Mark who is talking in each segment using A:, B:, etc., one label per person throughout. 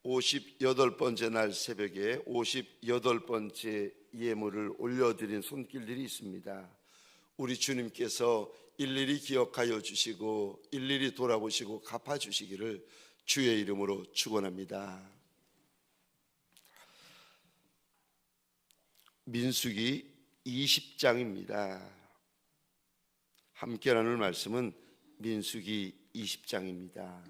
A: 58번째 날 새벽에 58번째 예물을 올려드린 손길들이 있습니다. 우리 주님께서 일일이 기억하여 주시고 일일이 돌아보시고 갚아주시기를 주의 이름으로 축원합니다. 민수기 20장입니다. 함께 나눌 말씀은 민수기 20장입니다.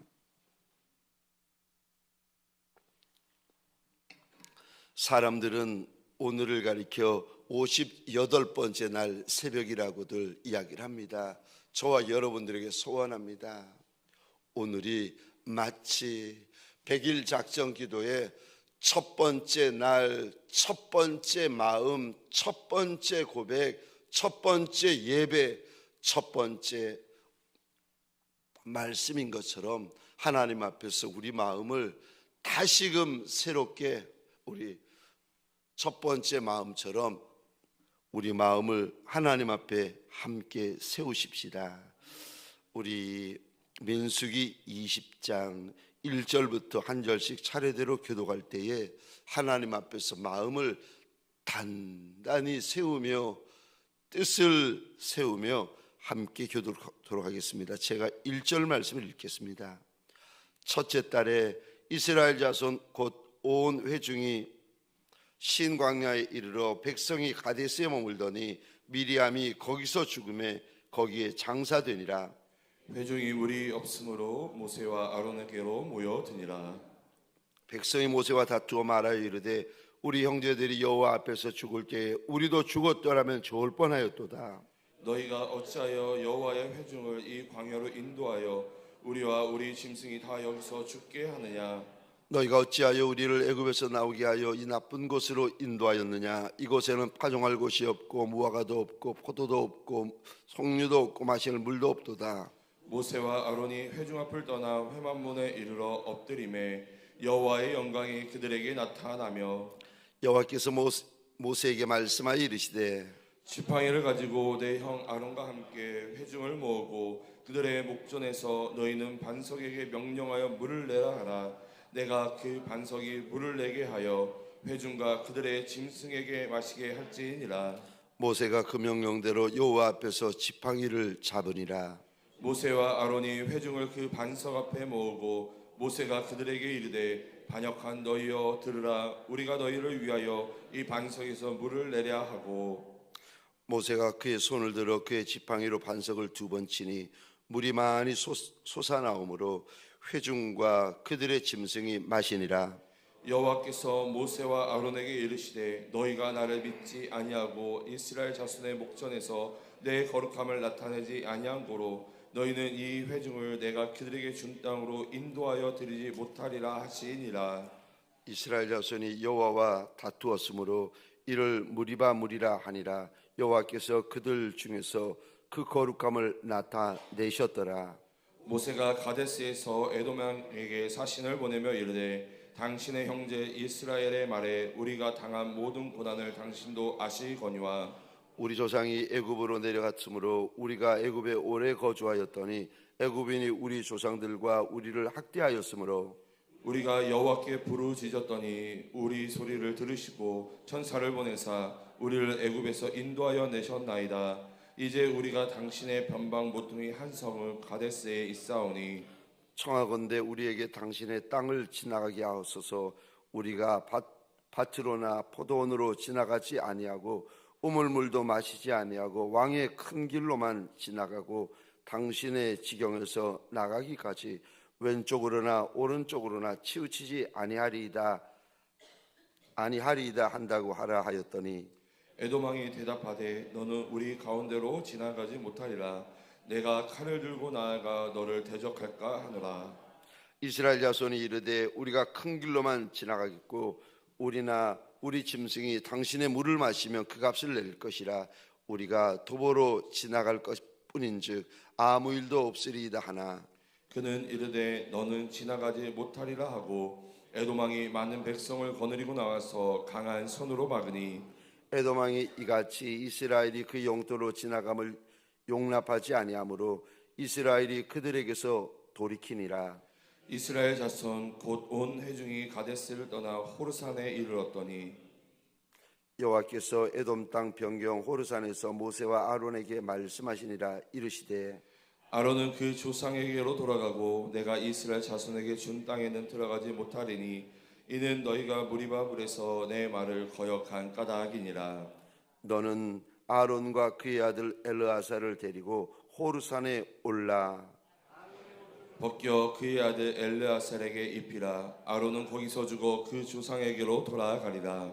A: 사람들은 오늘을 가리켜 58번째 날 새벽이라고들 이야기를 합니다. 저와 여러분들에게 소원합니다. 오늘이 마치 100일 작전 기도의 첫 번째 날, 첫 번째 마음, 첫 번째 고백, 첫 번째 예배, 첫 번째 말씀인 것처럼 하나님 앞에서 우리 마음을 다시금 새롭게 우리 첫 번째 마음처럼 우리 마음을 하나님 앞에 함께 세우십시다. 우리 민수기 20장 1절부터 한 절씩 차례대로 교독할 때에 하나님 앞에서 마음을 단단히 세우며 뜻을 세우며 함께 교독하도록 하겠습니다. 제가 1절 말씀을 읽겠습니다. 첫째 달에 이스라엘 자손 곧 온 회중이 신광야에 이르러 백성이 가데스에 머물더니 미리암이 거기서 죽음에 거기에 장사되니라.
B: 회중이 물이 없으므로 모세와 아론에게로 모여드니라.
A: 백성이 모세와 다투어 말하여 이르되 우리 형제들이 여호와 앞에서 죽을 때에 우리도 죽었더라면 좋을 뻔하였도다.
B: 너희가 어찌하여 여호와의 회중을 이 광야로 인도하여 우리와 우리 짐승이 다 여기서 죽게 하느냐?
A: 너희가 어찌하여 우리를 애굽에서 나오게 하여 이 나쁜 곳으로 인도하였느냐? 이곳에는 파종할 곳이 없고 무화과도 없고 포도도 없고 석류도 없고 마실 물도 없도다.
B: 모세와 아론이 회중 앞을 떠나 회만문에 이르러 엎드림에 여호와의 영광이 그들에게 나타나며
A: 여호와께서 모세에게 말씀하여 이르시되
B: 지팡이를 가지고 내 형 아론과 함께 회중을 모으고 그들의 목전에서 너희는 반석에게 명령하여 물을 내라 하라. 내가 그 반석이 물을 내게 하여 회중과 그들의 짐승에게 마시게 할지니라.
A: 모세가 그 명령대로 여호와 앞에서 지팡이를 잡으니라.
B: 모세와 아론이 회중을 그 반석 앞에 모으고 모세가 그들에게 이르되 반역한 너희여 들으라. 우리가 너희를 위하여 이 반석에서 물을 내랴 하고
A: 모세가 그의 손을 들어 그의 지팡이로 반석을 2번 치니 물이 많이 솟아나오므로 회중과 그들의 짐승이 마시니라.
B: 여호와께서 모세와 아론에게 이르시되 너희가 나를 믿지 아니하고 이스라엘 자손의 목전에서 내 거룩함을 나타내지 아니한 고로 너희는 이 회중을 내가 그들에게 준 땅으로 인도하여 드리지 못하리라 하시니라.
A: 이스라엘 자손이 여호와와 다투었으므로 이를 무리라 하니라. 여호와께서 그들 중에서 그 거룩함을 나타내셨더라.
B: 모세가 가데스에서 에돔왕에게 사신을 보내며 이르되 당신의 형제 이스라엘의 말에 우리가 당한 모든 고난을 당신도 아시거니와
A: 우리 조상이 애굽으로 내려갔으므로 우리가 애굽에 오래 거주하였더니 애굽인이 우리 조상들과 우리를 학대하였으므로
B: 우리가 여호와께 부르짖었더니 우리 소리를 들으시고 천사를 보내사 우리를 애굽에서 인도하여 내셨나이다. 이제 우리가 당신의 변방 모퉁이 한 성을 가데스에 있사오니
A: 청하건대 우리에게 당신의 땅을 지나가게 하옵소서. 우리가 밭으로나 포도원으로 지나가지 아니하고 우물물도 마시지 아니하고 왕의 큰 길로만 지나가고 당신의 지경에서 나가기까지 왼쪽으로나 오른쪽으로나 치우치지 아니하리이다 한다고 하라 하였더니
B: 에돔왕이 대답하되 너는 우리 가운데로 지나가지 못하리라. 내가 칼을 들고 나아가 너를 대적할까 하노라.
A: 이스라엘 자손이 이르되 우리가 큰 길로만 지나가겠고 우리나 우리 짐승이 당신의 물을 마시면 그 값을 낼 것이라. 우리가 도보로 지나갈 것뿐인즉 아무 일도 없으리이다 하나.
B: 그는 이르되 너는 지나가지 못하리라 하고 에돔왕이 많은 백성을 거느리고 나와서 강한 손으로 막으니
A: 에돔 왕이 이같이 이스라엘이 그 영토로 지나감을 용납하지 아니하므로 이스라엘이 그들에게서 돌이키니라.
B: 이스라엘 자손 곧 온 회중이 가데스를 떠나 호르산에 이르렀더니
A: 여호와께서 에돔 땅 변경 호르산에서 모세와 아론에게 말씀하시니라 이르시되
B: 아론은 그 조상에게로 돌아가고 내가 이스라엘 자손에게 준 땅에는 들어가지 못하리니 이는 너희가 무리바 물에서 내 말을 거역한 까닭이니라.
A: 너는 아론과 그의 아들 엘르아사를 데리고 호르산에 올라
B: 벗겨 그의 아들 엘르아살에게 입히라. 아론은 거기서 죽어 그 조상에게로 돌아가리라.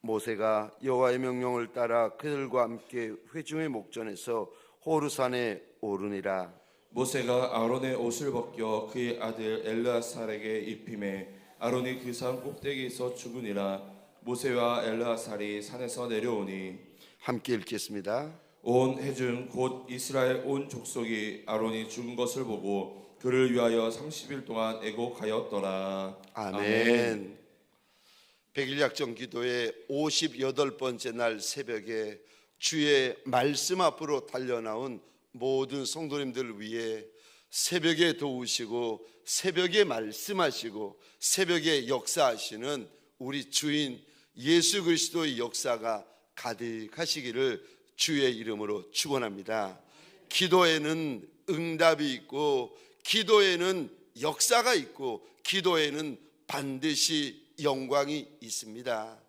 A: 모세가 여호와의 명령을 따라 그들과 함께 회중의 목전에서 호르산에 오르니라.
B: 모세가 아론의 옷을 벗겨 그의 아들 엘르아살에게 입히매 아론이 그 산 꼭대기에서 죽으니라. 모세와 엘르아살이 산에서 내려오니
A: 함께 읽겠습니다.
B: 온 회중 곧 이스라엘 온 족속이 아론이 죽은 것을 보고 그를 위하여 30일 동안 애곡하였더라.
A: 아멘. 백일약정 기도의 58번째 날 새벽에 주의 말씀 앞으로 달려나온 모든 성도님들을 위해 새벽에 도우시고 새벽에 말씀하시고 새벽에 역사하시는 우리 주인 예수 그리스도의 역사가 가득하시기를 주의 이름으로 축원합니다. 기도에는 응답이 있고 기도에는 역사가 있고 기도에는 반드시 영광이 있습니다.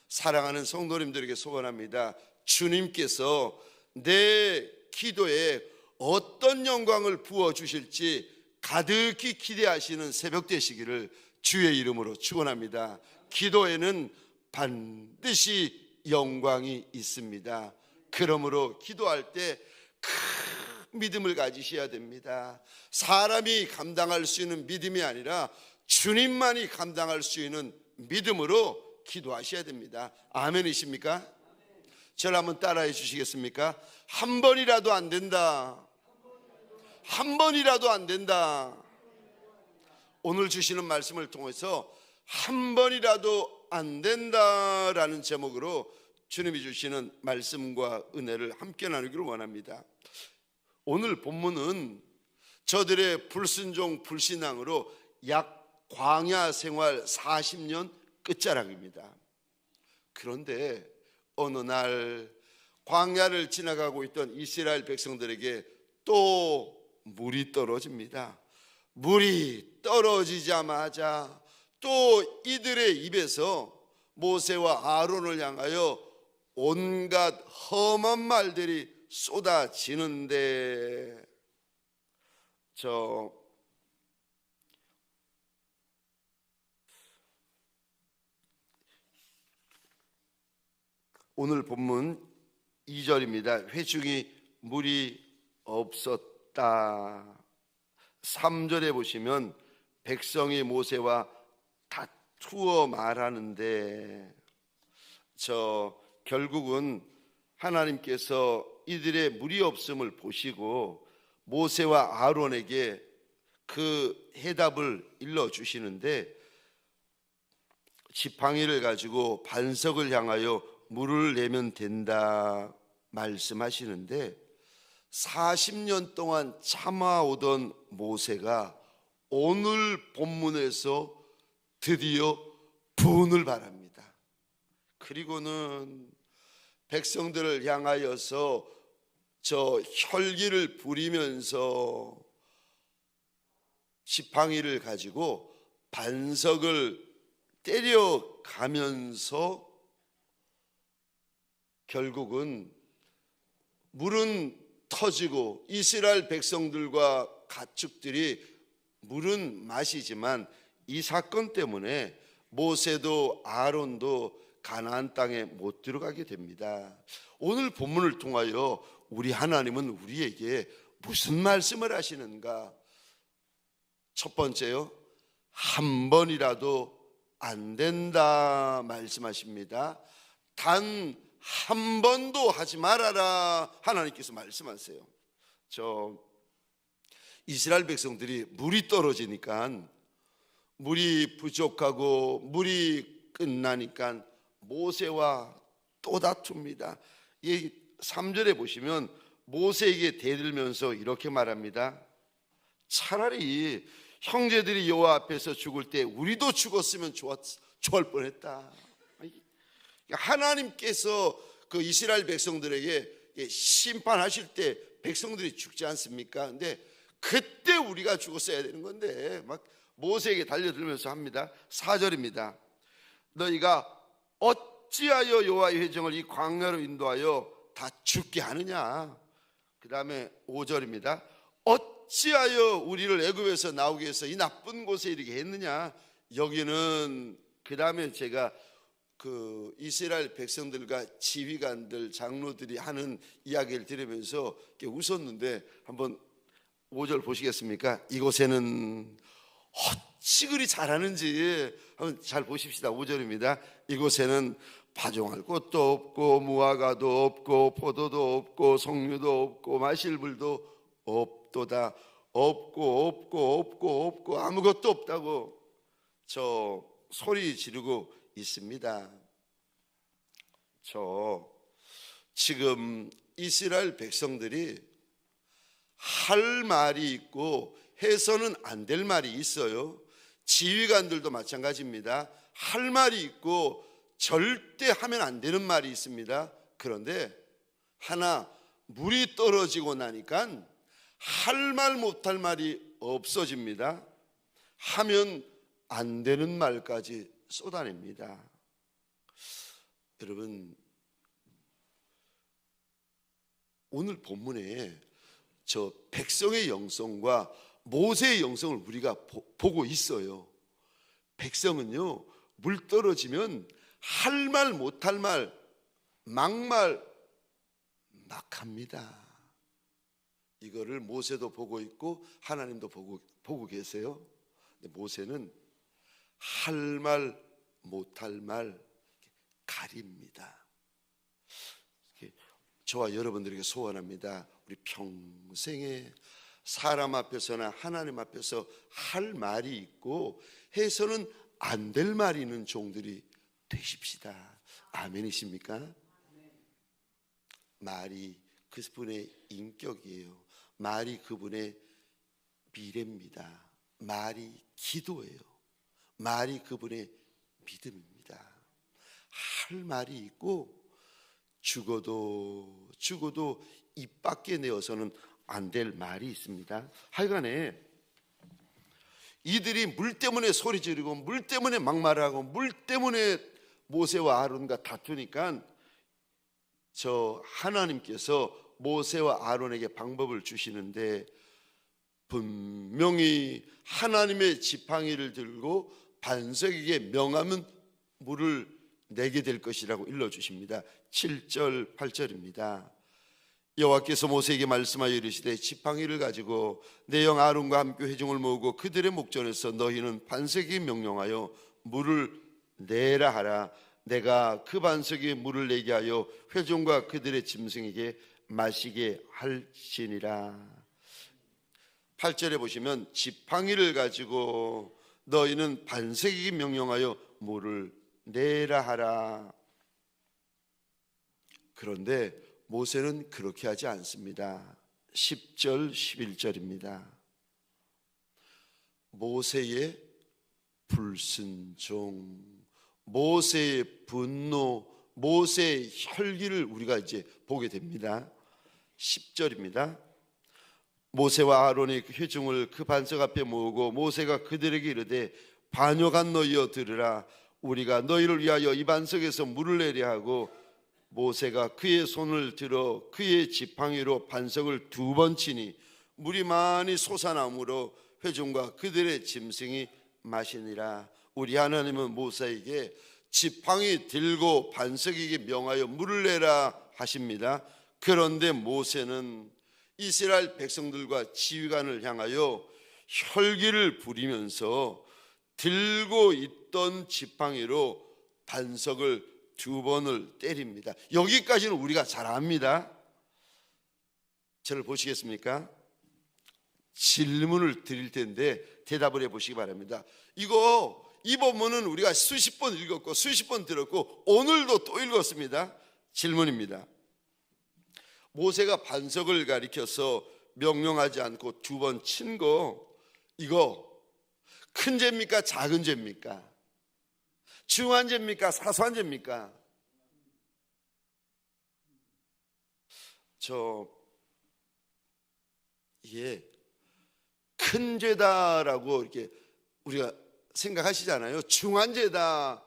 A: 사랑하는 성도님들에게 소원합니다. 주님께서 내 기도에 어떤 영광을 부어주실지 가득히 기대하시는 새벽 되시기를 주의 이름으로 축원합니다. 기도에는 반드시 영광이 있습니다. 그러므로 기도할 때 큰 믿음을 가지셔야 됩니다. 사람이 감당할 수 있는 믿음이 아니라 주님만이 감당할 수 있는 믿음으로 기도하셔야 됩니다. 아멘이십니까? 저를 한번 따라해 주시겠습니까? 한 번이라도 안 된다. 한 번이라도 안 된다. 오늘 주시는 말씀을 통해서 한 번이라도 안 된다라는 제목으로 주님이 주시는 말씀과 은혜를 함께 나누기를 원합니다. 오늘 본문은 저들의 불순종 불신앙으로 약 광야 생활 40년 끝자락입니다. 그런데 어느 날 광야를 지나가고 있던 이스라엘 백성들에게 또 물이 떨어집니다. 물이 떨어지자마자 또 이들의 입에서 모세와 아론을 향하여 온갖 험한 말들이 쏟아지는데 오늘 본문 2절입니다. 회중이 물이 없었다. 3절에 보시면 백성이 모세와 다투어 말하는데 결국은 하나님께서 이들의 물이 없음을 보시고 모세와 아론에게 그 해답을 일러주시는데 지팡이를 가지고 반석을 향하여 물을 내면 된다 말씀하시는데 40년 동안 참아오던 모세가 오늘 본문에서 드디어 분을 발합니다. 그리고는 백성들을 향하여서 혈기를 부리면서 지팡이를 가지고 반석을 때려가면서 결국은 물은 터지고 이스라엘 백성들과 가축들이 물은 마시지만 이 사건 때문에 모세도 아론도 가나안 땅에 못 들어가게 됩니다. 오늘 본문을 통하여 우리 하나님은 우리에게 무슨 말씀을 하시는가? 첫 번째요, 한 번이라도 안 된다 말씀하십니다. 단 한 번도 하지 말아라 하나님께서 말씀하세요. 이스라엘 백성들이 물이 떨어지니까 물이 부족하고 물이 끝나니까 모세와 또 다툽니다. 이 3절에 보시면 모세에게 대들면서 이렇게 말합니다. 차라리 형제들이 여호와 앞에서 죽을 때 우리도 죽었으면 좋을 뻔했다. 하나님께서 그 이스라엘 백성들에게 심판하실 때 백성들이 죽지 않습니까? 근데 그때 우리가 죽었어야 되는 건데 막 모세에게 달려들면서 합니다. 4절입니다. 너희가 어찌하여 여호와의 회정을 이 광야로 인도하여 다 죽게 하느냐. 그 다음에 5절입니다. 어찌하여 우리를 애굽에서 나오게 해서 이 나쁜 곳에 이르게 했느냐. 여기는 그 다음에 제가 그 이스라엘 백성들과 지휘관들 장로들이 하는 이야기를 들으면서 웃었는데 한번 5절 보시겠습니까? 이곳에는 어찌 그리 잘하는지 한번 잘 보십시다. 5절입니다. 이곳에는 파종할 곳도 없고 무화과도 없고 포도도 없고 석류도 없고 마실 물도 없도다. 없고 아무것도 없다고 저 소리 지르고 있습니다. 저 지금 이스라엘 백성들이 할 말이 있고 해서는 안 될 말이 있어요. 지휘관들도 마찬가지입니다. 할 말이 있고 절대 하면 안 되는 말이 있습니다. 그런데 하나 물이 떨어지고 나니까 할 말 못할 말이 없어집니다. 하면 안 되는 말까지 쏟아냅니다. 여러분, 오늘 본문에 저 백성의 영성과 모세의 영성을 우리가 보고 있어요. 백성은요, 물 떨어지면 할 말 못할 말, 막말 막 합니다. 이거를 모세도 보고 있고 하나님도 보고 계세요. 근데 모세는 할 말 못할 말 가립니다. 저와 여러분들에게 소원합니다. 우리 평생에 사람 앞에서나 하나님 앞에서 할 말이 있고 해서는 안 될 말이 있는 종들이 되십시다. 아멘이십니까? 말이 그분의 인격이에요. 말이 그분의 미래입니다. 말이 기도예요. 말이 그분의 믿음입니다. 할 말이 있고 죽어도 입 밖에 내어서는 안 될 말이 있습니다. 하여간에 이들이 물 때문에 소리 지르고 물 때문에 막말하고 물 때문에 모세와 아론과 다투니까 저 하나님께서 모세와 아론에게 방법을 주시는데 분명히 하나님의 지팡이를 들고 반석에게 명하면 물을 내게 될 것이라고 일러주십니다. 7절 8절입니다. 여호와께서 모세에게 말씀하여 이르시되 지팡이를 가지고 내 영 아론과 함께 회중을 모으고 그들의 목전에서 너희는 반석에게 명령하여 물을 내라 하라. 내가 그 반석에 물을 내게 하여 회중과 그들의 짐승에게 마시게 할지니라. 8절에 보시면 지팡이를 가지고 너희는 반석에게 명령하여 물을 내라 하라. 그런데 모세는 그렇게 하지 않습니다. 10절 11절입니다. 모세의 불순종, 모세의 분노, 모세의 혈기를 우리가 이제 보게 됩니다. 10절입니다. 모세와 아론이 회중을 그 반석 앞에 모으고 모세가 그들에게 이르되 반역한 너희여 들으라. 우리가 너희를 위하여 이 반석에서 물을 내려 하고 모세가 그의 손을 들어 그의 지팡이로 반석을 2번 치니 물이 많이 솟아나므로 회중과 그들의 짐승이 마시니라. 우리 하나님은 모세에게 지팡이 들고 반석에게 명하여 물을 내라 하십니다. 그런데 모세는 이스라엘 백성들과 지휘관을 향하여 혈기를 부리면서 들고 있던 지팡이로 반석을 2번을 때립니다. 여기까지는 우리가 잘 압니다. 저를 보시겠습니까? 질문을 드릴 텐데 대답을 해보시기 바랍니다. 이 본문은 우리가 수십 번 읽었고 수십 번 들었고 오늘도 또 읽었습니다. 질문입니다. 모세가 반석을 가리켜서 명령하지 않고 2번 친 거, 이거 큰 죄입니까? 작은 죄입니까? 중요한 죄입니까? 사소한 죄입니까? 이게 큰 죄다라고 이렇게 우리가 생각하시잖아요. 중한 죄다.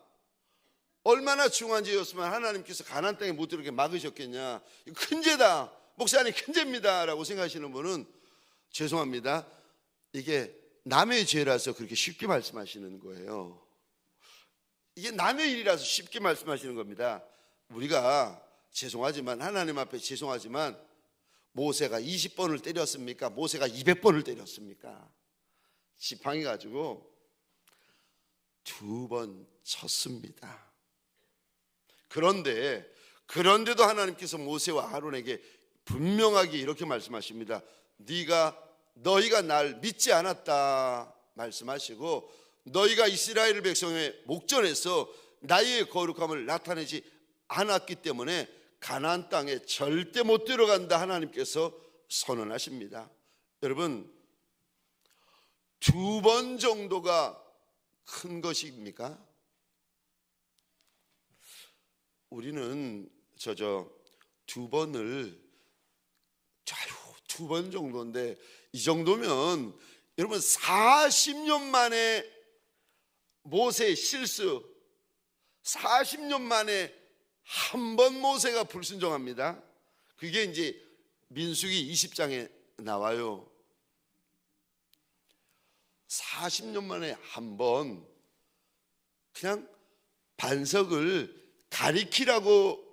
A: 얼마나 중한 죄였으면 하나님께서 가나안 땅에 못 들어오게 막으셨겠냐. 큰 죄다. 목사님 큰 죄입니다 라고 생각하시는 분은 죄송합니다. 이게 남의 죄라서 그렇게 쉽게 말씀하시는 거예요. 이게 남의 일이라서 쉽게 말씀하시는 겁니다. 우리가 죄송하지만, 하나님 앞에 죄송하지만, 모세가 20번을 때렸습니까? 모세가 200번을 때렸습니까? 지팡이 가지고 2번 쳤습니다. 그런데도 하나님께서 모세와 아론에게 분명하게 이렇게 말씀하십니다. 너희가 날 믿지 않았다 말씀하시고, 너희가 이스라엘 백성의 목전에서 나의 거룩함을 나타내지 않았기 때문에 가나안 땅에 절대 못 들어간다 하나님께서 선언하십니다. 여러분, 2번 정도가 큰 것입니까? 우리는 2번을 2번 정도인데, 이 정도면 여러분 40년 만에 모세의 실수, 40년 만에 한 번 모세가 불순종합니다. 그게 이제 민수기 20장에 나와요. 40년 만에 한 번 그냥 반석을 가리키라고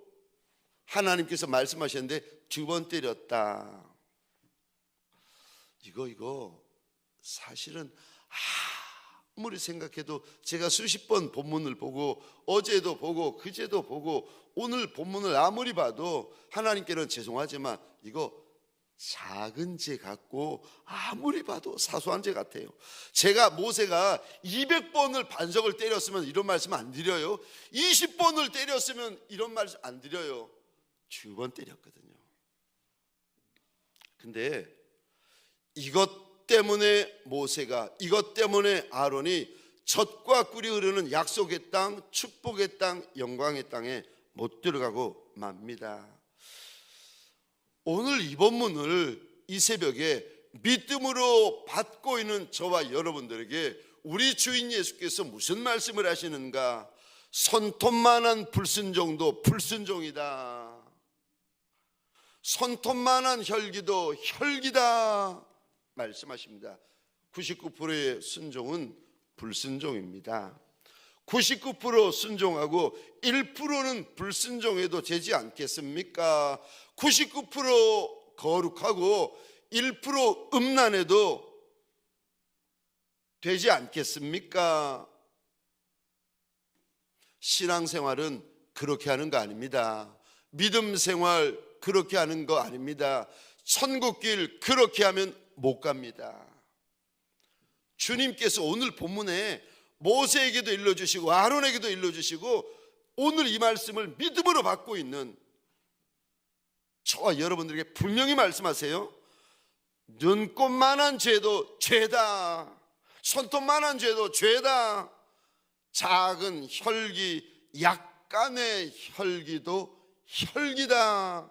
A: 하나님께서 말씀하셨는데 2번 때렸다. 이거 사실은 아무리 생각해도, 제가 수십 번 본문을 보고 어제도 보고 그제도 보고 오늘 본문을 아무리 봐도 하나님께는 죄송하지만 이거 작은 죄 같고 아무리 봐도 사소한 죄 같아요. 모세가 200번을 반석을 때렸으면 이런 말씀 안 드려요. 20번을 때렸으면 이런 말씀 안 드려요. 2번 때렸거든요. 근데 이것 때문에 아론이 젖과 꿀이 흐르는 약속의 땅, 축복의 땅, 영광의 땅에 못 들어가고 맙니다. 오늘 이 본문을 이 새벽에 믿음으로 받고 있는 저와 여러분들에게 우리 주인 예수께서 무슨 말씀을 하시는가? 손톱만한 불순종도 불순종이다. 손톱만한 혈기도 혈기다 말씀하십니다. 99%의 순종은 불순종입니다. 99% 순종하고 1%는 불순종해도 되지 않겠습니까? 99% 거룩하고 1% 음란해도 되지 않겠습니까? 신앙생활은 그렇게 하는 거 아닙니다. 믿음 생활 그렇게 하는 거 아닙니다. 천국길 그렇게 하면 못 갑니다. 주님께서 오늘 본문에 모세에게도 일러주시고 아론에게도 일러주시고 오늘 이 말씀을 믿음으로 받고 있는 저와 여러분들에게 분명히 말씀하세요. 눈곱만한 죄도 죄다. 손톱만한 죄도 죄다. 작은 혈기, 약간의 혈기도 혈기다.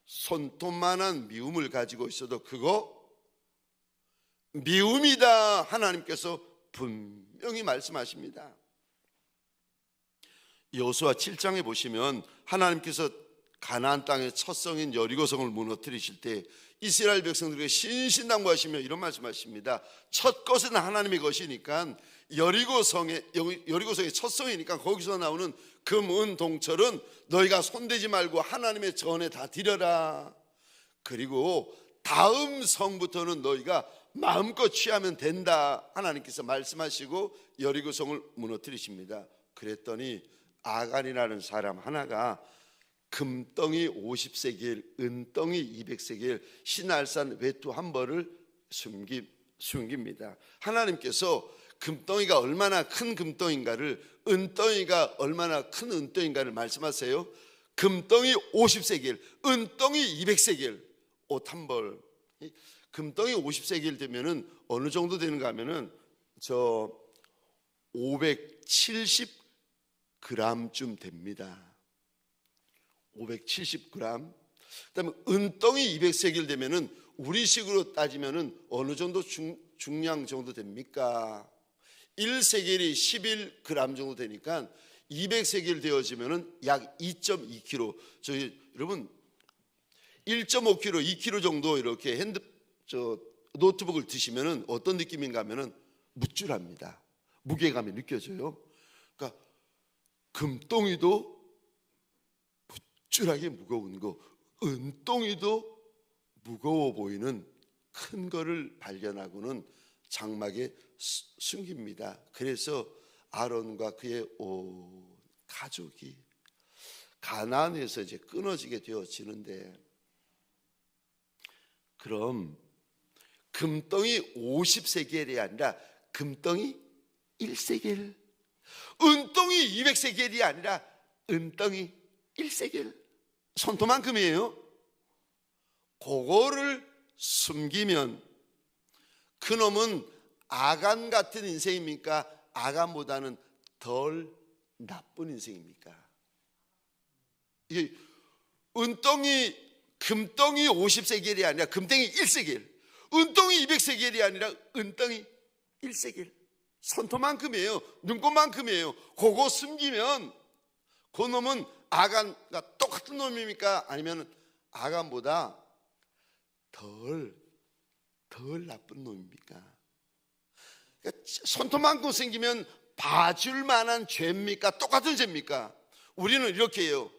A: 손톱만한 미움을 가지고 있어도 그거 미움이다. 하나님께서 분명히 말씀하십니다. 여호수아 7장에 보시면 하나님께서 가나안 땅의 첫 성인 여리고성을 무너뜨리실 때 이스라엘 백성들에게 신신당부하시며 이런 말씀하십니다. 첫 것은 하나님의 것이니까 여리고성의 첫 성이니까 거기서 나오는 금, 은, 동철은 너희가 손대지 말고 하나님의 전에 다 드려라. 그리고 다음 성부터는 너희가 마음껏 취하면 된다. 하나님께서 말씀하시고 여리고성을 무너뜨리십니다. 그랬더니 아간이라는 사람 하나가 금덩이 50세겔, 은덩이 200세겔, 신알산 외투 한 벌을 숨깁니다. 하나님께서 금덩이가 얼마나 큰 금덩이인가를, 은덩이가 얼마나 큰 은덩이인가를 말씀하세요. 금덩이 50세겔, 은덩이 200세겔, 옷 한 벌. 금덩이 50세겔 되면은 어느 정도 되는가 하면은 저 570g쯤 됩니다. 570g. 그다음에 은덩이 200세겔 되면은 우리식으로 따지면은 어느 정도 중량 정도 됩니까? 1세겔이 11g 정도 되니까 200세겔 되어지면은 약 2.2kg. 저희 여러분 1.5kg, 2kg 정도 이렇게 노트북을 드시면은 어떤 느낌인가 하면은 무줄합니다. 무게감이 느껴져요. 그러니까 금덩이도 무줄하게 무거운 거, 은덩이도 무거워 보이는 큰 거를 발견하고는 장막에 숨깁니다. 그래서 아론과 그의 온 가족이 가나안에서 이제 끊어지게 되어지는데, 그럼 금덩이 50세겔이 아니라 금덩이 1세겔, 은덩이 200세겔이 아니라 은덩이 1세겔, 손톱만큼이에요. 그거를 숨기면 그놈은 아간 같은 인생입니까? 아간보다는 덜 나쁜 인생입니까? 이게 은덩이 금덩이 50세겔이 아니라 금덩이 1세겔, 은덩이 200세겔이 아니라 은덩이 1세겔, 손톱만큼이에요. 눈곱만큼이에요. 그거 숨기면 그놈은 아간과 똑같은 놈입니까? 아니면 아간보다 덜 나쁜 놈입니까? 그러니까 손톱만큼 생기면 봐줄 만한 죄입니까? 똑같은 죄입니까? 우리는 이렇게 해요.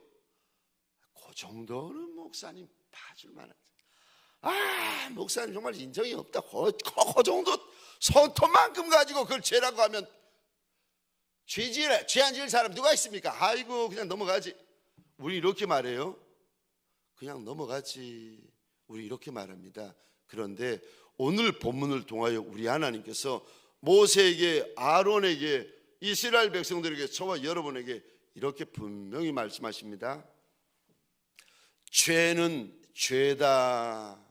A: 그 정도는 목사님 봐줄 만한, 목사님 정말 인정이 없다. 그 정도 손톱만큼 가지고 그걸 죄라고 하면 죄 안 지을 사람 누가 있습니까? 아이고 그냥 넘어가지. 우리 이렇게 말해요. 그냥 넘어가지. 우리 이렇게 말합니다. 그런데 오늘 본문을 통하여 우리 하나님께서 모세에게, 아론에게, 이스라엘 백성들에게, 저와 여러분에게 이렇게 분명히 말씀하십니다. 죄는 죄다.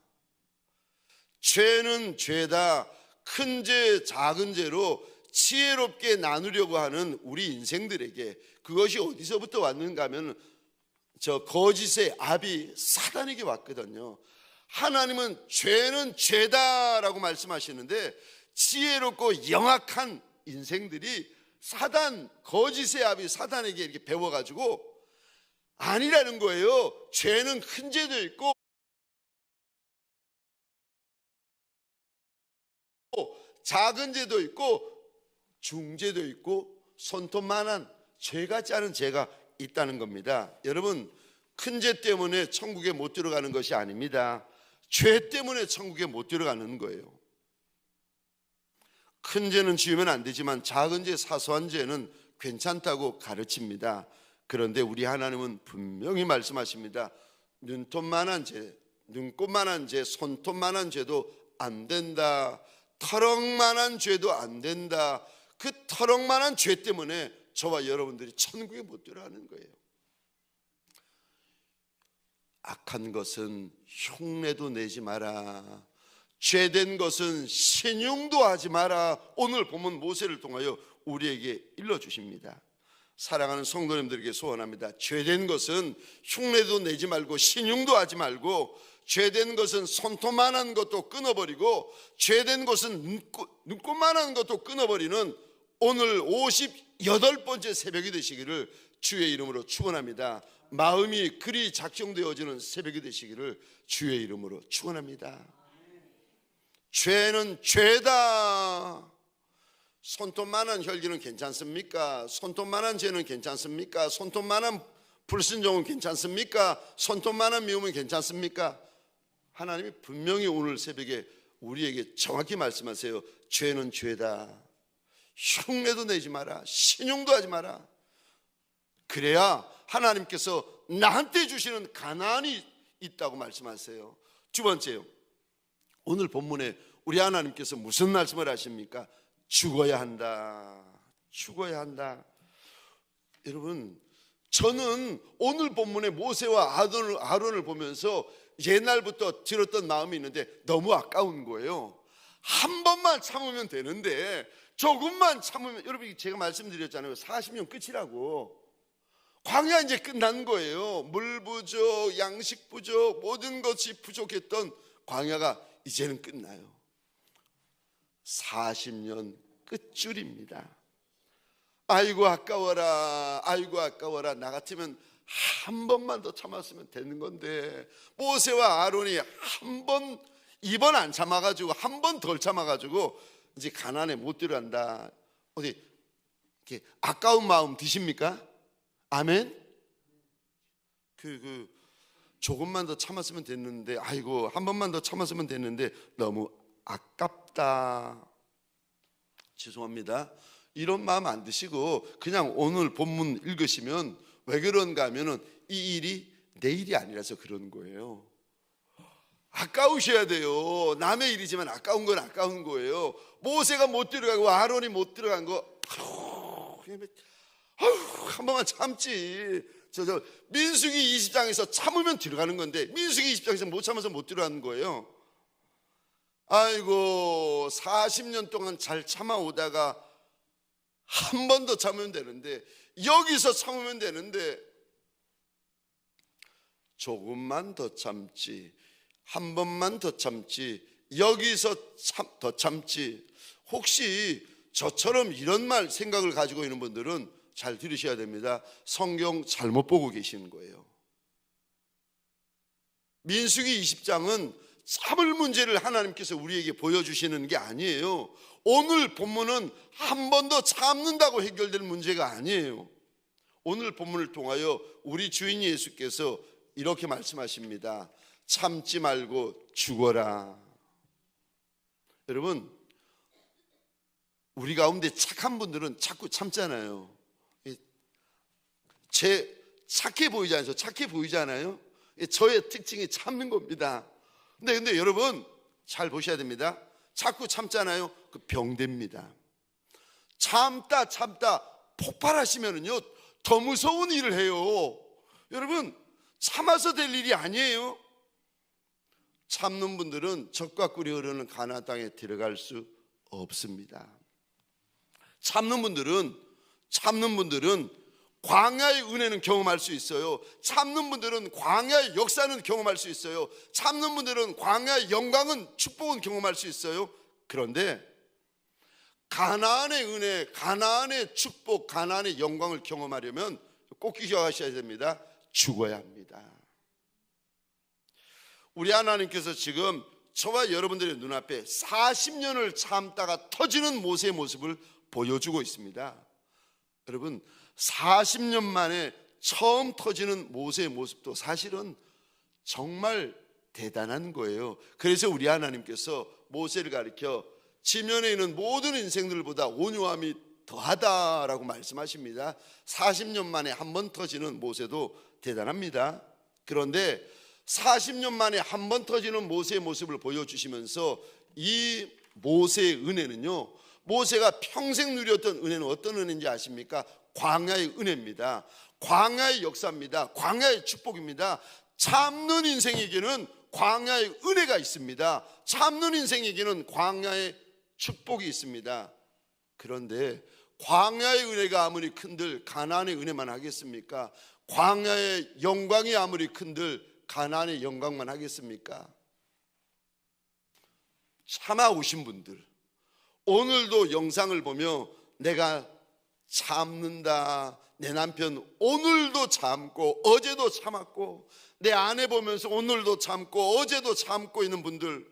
A: 죄는 죄다. 큰 죄, 작은 죄로 지혜롭게 나누려고 하는 우리 인생들에게, 그것이 어디서부터 왔는가 하면 저 거짓의 아비 사단에게 왔거든요. 하나님은 죄는 죄다라고 말씀하시는데, 지혜롭고 영악한 인생들이 사단, 거짓의 아비 사단에게 이렇게 배워가지고 아니라는 거예요. 죄는 큰 죄도 있고 작은 죄도 있고 중죄도 있고 손톱만한 죄 같지 않은 죄가 있다는 겁니다. 여러분, 큰 죄 때문에 천국에 못 들어가는 것이 아닙니다. 죄 때문에 천국에 못 들어가는 거예요. 큰 죄는 지으면 안 되지만 작은 죄, 사소한 죄는 괜찮다고 가르칩니다. 그런데 우리 하나님은 분명히 말씀하십니다. 눈톱만한 죄, 눈곱만한 죄, 손톱만한 죄도 안 된다. 터럭만한 죄도 안 된다. 그 터럭만한 죄 때문에 저와 여러분들이 천국에 못 들어가는 거예요. 악한 것은 흉내도 내지 마라. 죄된 것은 신용도 하지 마라. 오늘 본문 모세를 통하여 우리에게 일러주십니다. 사랑하는 성도님들에게 소원합니다. 죄된 것은 흉내도 내지 말고 신용도 하지 말고, 죄된 것은 손톱만한 것도 끊어버리고, 죄된 것은 눈곱만한 것도 끊어버리는 오늘 58번째 새벽이 되시기를 주의 이름으로 축원합니다. 마음이 그리 작정되어지는 새벽이 되시기를 주의 이름으로 축원합니다. 죄는 죄다. 손톱만한 혈기는 괜찮습니까? 손톱만한 죄는 괜찮습니까? 손톱만한 불순종은 괜찮습니까? 손톱만한 미움은 괜찮습니까? 하나님이 분명히 오늘 새벽에 우리에게 정확히 말씀하세요. 죄는 죄다. 흉내도 내지 마라. 신용도 하지 마라. 그래야 하나님께서 나한테 주시는 가나안이 있다고 말씀하세요. 두 번째요, 오늘 본문에 우리 하나님께서 무슨 말씀을 하십니까? 죽어야 한다. 죽어야 한다. 여러분, 저는 오늘 본문에 모세와 아론을 보면서 옛날부터 들었던 마음이 있는데 너무 아까운 거예요. 한 번만 참으면 되는데 조금만 참으면, 여러분 제가 말씀드렸잖아요. 40년 끝이라고. 광야 이제 끝난 거예요. 물 부족, 양식 부족, 모든 것이 부족했던 광야가 이제는 끝나요. 40년 끝줄입니다. 아이고 아까워라, 아이고 아까워라. 나 같으면 한 번만 더 참았으면 되는 건데, 모세와 아론이 한 번, 2번 안 참아가지고 한 번 덜 참아가지고 이제 가나안에 못 들어간다. 어디 이렇게 아까운 마음 드십니까? 아멘. 조금만 더 참았으면 됐는데, 아이고 한 번만 더 참았으면 됐는데 너무 아깝다. 죄송합니다. 이런 마음 안 드시고 그냥 오늘 본문 읽으시면, 왜 그런가 하면은 이 일이 내 일이 아니라서 그런 거예요. 아까우셔야 돼요. 남의 일이지만 아까운 건 아까운 거예요. 모세가 못 들어가고 아론이 못 들어간 거, 한 번만 참지. 민수기 20장에서 참으면 들어가는 건데, 민수기 20장에서 못 참아서 못 들어가는 거예요. 아이고 40년 동안 잘 참아오다가 한 번 더 참으면 되는데, 여기서 참으면 되는데 조금만 더 참지, 한 번만 더 참지, 여기서 더 참지. 혹시 저처럼 이런 말 생각을 가지고 있는 분들은 잘 들으셔야 됩니다. 성경 잘못 보고 계시는 거예요. 민수기 20장은 참을 문제를 하나님께서 우리에게 보여주시는 게 아니에요. 오늘 본문은 한 번 더 참는다고 해결될 문제가 아니에요. 오늘 본문을 통하여 우리 주인 예수께서 이렇게 말씀하십니다. 참지 말고 죽어라. 여러분, 우리 가운데 착한 분들은 자꾸 참잖아요. 착해 보이잖아요. 착해 보이잖아요. 저의 특징이 참는 겁니다. 근데 여러분 잘 보셔야 됩니다. 자꾸 참잖아요. 그 병됩니다. 참다 폭발하시면은요 더 무서운 일을 해요. 여러분, 참아서 될 일이 아니에요. 참는 분들은 젖과 꿀이 흐르는 가나안 땅에 들어갈 수 없습니다. 참는 분들은 광야의 은혜는 경험할 수 있어요. 참는 분들은 광야의 역사는 경험할 수 있어요. 참는 분들은 광야의 영광은, 축복은 경험할 수 있어요. 그런데 가나안의 은혜, 가나안의 축복, 가나안의 영광을 경험하려면 꼭 기억하셔야 됩니다. 죽어야 합니다. 우리 하나님께서 지금 저와 여러분들의 눈앞에 40년을 참다가 터지는 모세의 모습을 보여주고 있습니다. 여러분, 40년 만에 처음 터지는 모세의 모습도 사실은 정말 대단한 거예요. 그래서 우리 하나님께서 모세를 가리켜 지면에 있는 모든 인생들보다 온유함이 더하다라고 말씀하십니다. 40년 만에 한 번 터지는 모세도 대단합니다. 그런데 40년 만에 한 번 터지는 모세의 모습을 보여주시면서 이 모세의 은혜는요, 모세가 평생 누렸던 은혜는 어떤 은혜인지 아십니까? 광야의 은혜입니다. 광야의 역사입니다. 광야의 축복입니다. 참는 인생에게는 광야의 은혜가 있습니다. 참는 인생에게는 광야의 축복이 있습니다. 그런데 광야의 은혜가 아무리 큰들 가나안의 은혜만 하겠습니까? 광야의 영광이 아무리 큰들 가나안의 영광만 하겠습니까? 참아오신 분들, 오늘도 영상을 보며 내가 참는다, 내 남편 오늘도 참고 어제도 참았고, 내 아내 보면서 오늘도 참고 어제도 참고 있는 분들,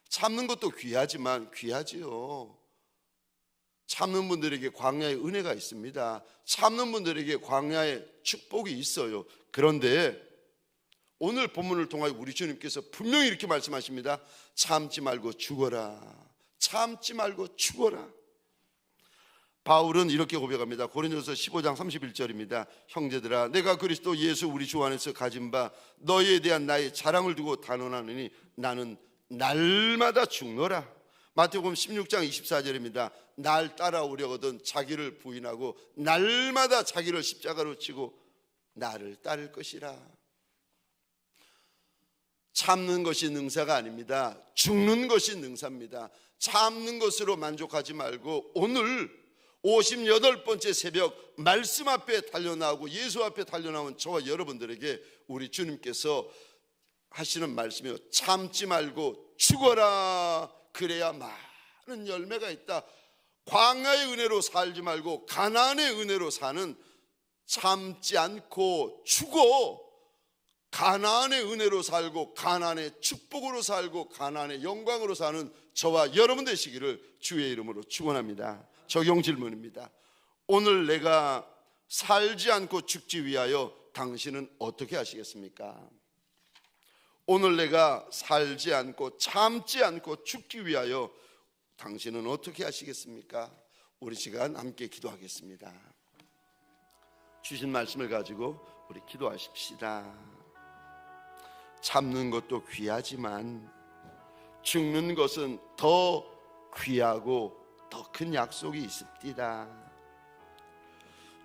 A: 참는 것도 귀하지만 귀하지요. 참는 분들에게 광야의 은혜가 있습니다. 참는 분들에게 광야의 축복이 있어요. 그런데 오늘 본문을 통하여 우리 주님께서 분명히 이렇게 말씀하십니다. 참지 말고 죽어라. 참지 말고 죽어라. 바울은 이렇게 고백합니다. 고린도서 15장 31절입니다. 형제들아, 내가 그리스도 예수 우리 주 안에서 가진 바 너희에 대한 나의 자랑을 두고 단언하느니 나는 날마다 죽노라. 마태복음 16장 24절입니다. 날 따라오려거든 자기를 부인하고 날마다 자기를 십자가로 치고 나를 따를 것이라. 참는 것이 능사가 아닙니다. 죽는 것이 능사입니다. 참는 것으로 만족하지 말고 오늘 58번째 새벽 말씀 앞에 달려나오고 예수 앞에 달려나온 저와 여러분들에게 우리 주님께서 하시는 말씀이요, 참지 말고 죽어라, 그래야 많은 열매가 있다. 광야의 은혜로 살지 말고 가나안의 은혜로 사는, 참지 않고 죽어 가나안의 은혜로 살고 가나안의 축복으로 살고 가나안의 영광으로 사는 저와 여러분 되시기를 주의 이름으로 축원합니다. 적용 질문입니다. 오늘 내가 살지 않고 죽지 위하여 당신은 어떻게 하시겠습니까? 오늘 내가 살지 않고 참지 않고 죽기 위하여 당신은 어떻게 하시겠습니까? 우리 시간 함께 기도하겠습니다. 주신 말씀을 가지고 우리 기도하십시다. 참는 것도 귀하지만 죽는 것은 더 귀하고 더 큰 약속이 있습니다.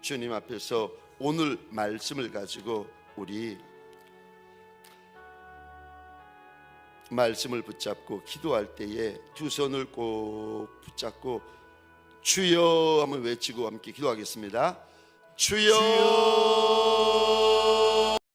A: 주님 앞에서 오늘 말씀을 가지고 우리 말씀을 붙잡고 기도할 때에 두 손을 꼭 붙잡고 주여 한번 외치고 함께 기도하겠습니다. 주여,